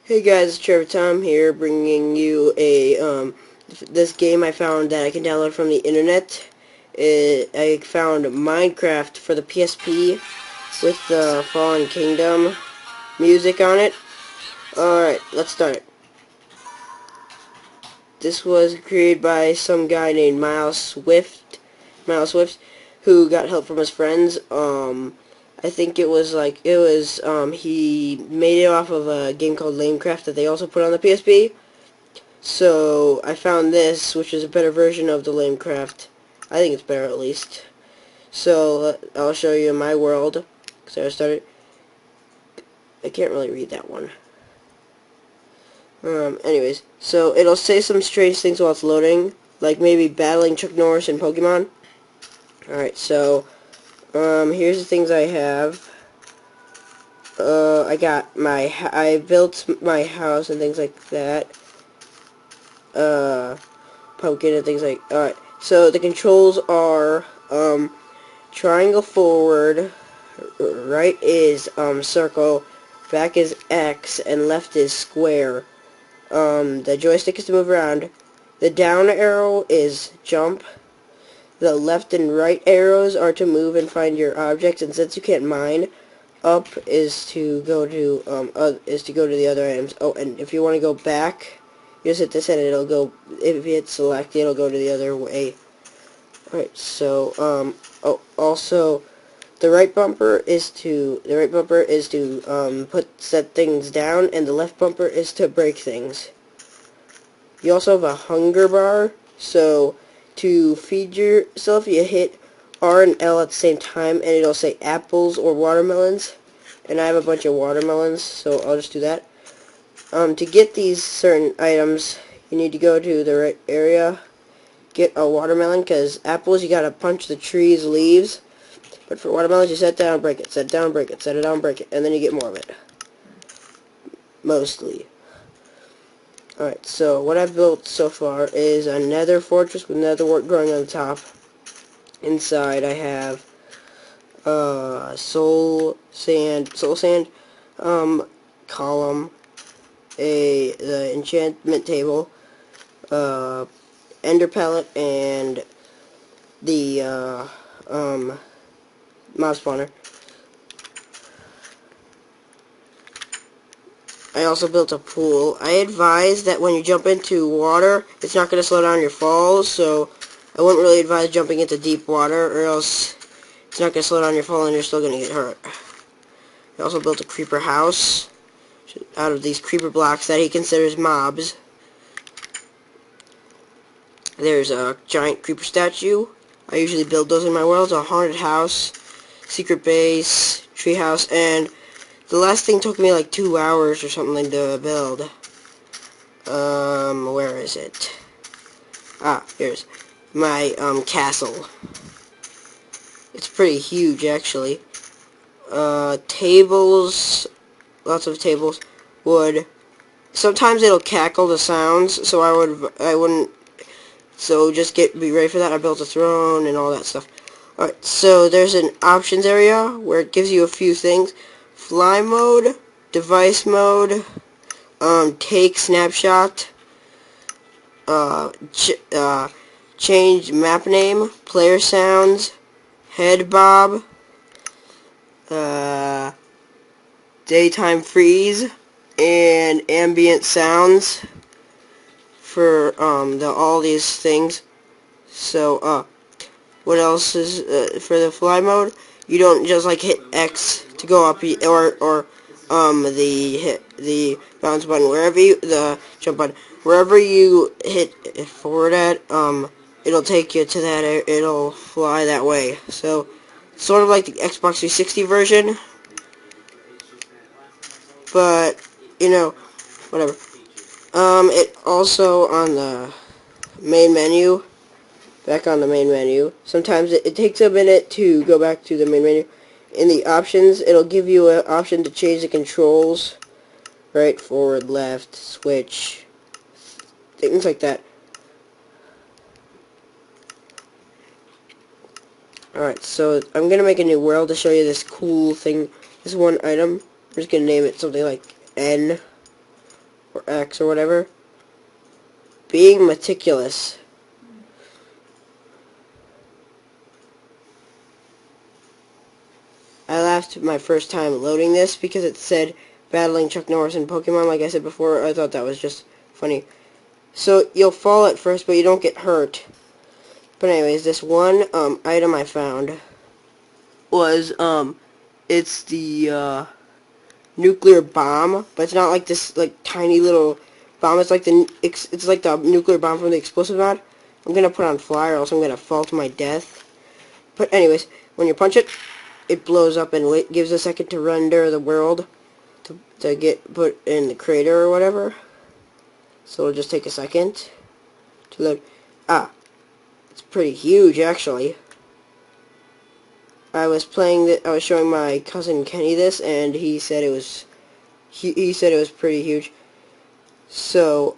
Hey guys, it's Trevor Tom here, bringing you this game I found that I can download from the internet. I found Minecraft for the PSP with the Fallen Kingdom music on it. Alright, let's start it. This was created by some guy named Miles Swift, who got help from his friends. I think he made it off of a game called Lamecraft that they also put on the PSP. So I found this, which is a better version of the Lamecraft. I think it's better at least. So I'll show you my world. So I can't really read that one. Anyways, so it'll say some strange things while it's loading, like maybe battling Chuck Norris in Pokemon. Alright, so here's the things I have. I built my house and things like that. Pumpkin and things like. Alright, so the controls are triangle forward, right is circle, back is X, and left is square. The joystick is to move around. The down arrow is jump. The left and right arrows are to move and find your objects, and since you can't mine, up is to go to the other items. Oh, and if you want to go back, you just hit this and it'll go. If you hit select, it'll go to the other way. Alright, so also the right bumper is to set things down, and the left bumper is to break things. You also have a hunger bar, so to feed yourself, you hit R and L at the same time, and it'll say apples or watermelons. And I have a bunch of watermelons, so I'll just do that. To get these certain items, you need to go to the right area, get a watermelon, because apples you gotta punch the tree's leaves. But for watermelons, you set down, break it, set down, break it, set it down, break it, and then you get more of it. Mostly. Alright, so what I've built so far is a nether fortress with netherwort growing on the top. Inside I have soul sand, column, the enchantment table, ender pellet, and the mob spawner. I also built a pool. I advise that when you jump into water, it's not going to slow down your falls, so I wouldn't really advise jumping into deep water, or else it's not going to slow down your fall and you're still going to get hurt. I also built a creeper house out of these creeper blocks that he considers mobs. There's a giant creeper statue. I usually build those in my world. A haunted house, secret base, tree house, and the last thing took me like 2 hours or something to build. Where is it? Ah, here's my, castle. It's pretty huge, actually. Tables, lots of tables, wood. Sometimes it'll cackle the sounds, so I wouldn't, so just be ready for that. I built a throne and all that stuff. Alright, so there's an options area where it gives you a few things. Fly mode, device mode, take snapshot, change map name, player sounds, head bob, daytime freeze, and ambient sounds for all these things. So what else is for the fly mode? You don't just like hit X to go up, or the bounce button, the jump button, wherever you hit it forward at, it'll take you to that, it'll fly that way. So sort of like the Xbox 360 version, but you know, whatever. It also on the main menu. Back on the main menu. Sometimes it takes a minute to go back to the main menu. In the options, it'll give you an option to change the controls. Right, forward, left, switch, things like that. Alright, so I'm going to make a new world to show you this cool thing, this one item. I'm just going to name it something like N. or X or whatever. Being meticulous. I laughed my first time loading this because it said battling Chuck Norris in Pokemon, like I said before. I thought that was just funny. So you'll fall at first, but you don't get hurt. But anyways, this one item I found was it's the nuclear bomb, but it's not like this like tiny little bomb. It's like it's like the nuclear bomb from the explosive mod. I'm gonna put on fly, or else I'm gonna fall to my death. But anyways, when you punch it, it blows up and gives a second to render the world to get put in the crater or whatever. So it'll just take a second to load. Ah, it's pretty huge actually. I was showing my cousin Kenny this, and he said it was he said it was pretty huge. So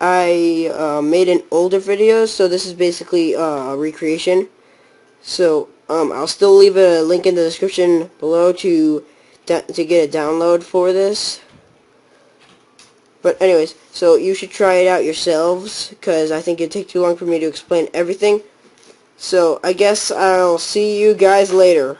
I made an older video, so this is basically a recreation. So I'll still leave a link in the description below to get a download for this. But anyways, so you should try it out yourselves, because I think it'd take too long for me to explain everything. So I guess I'll see you guys later.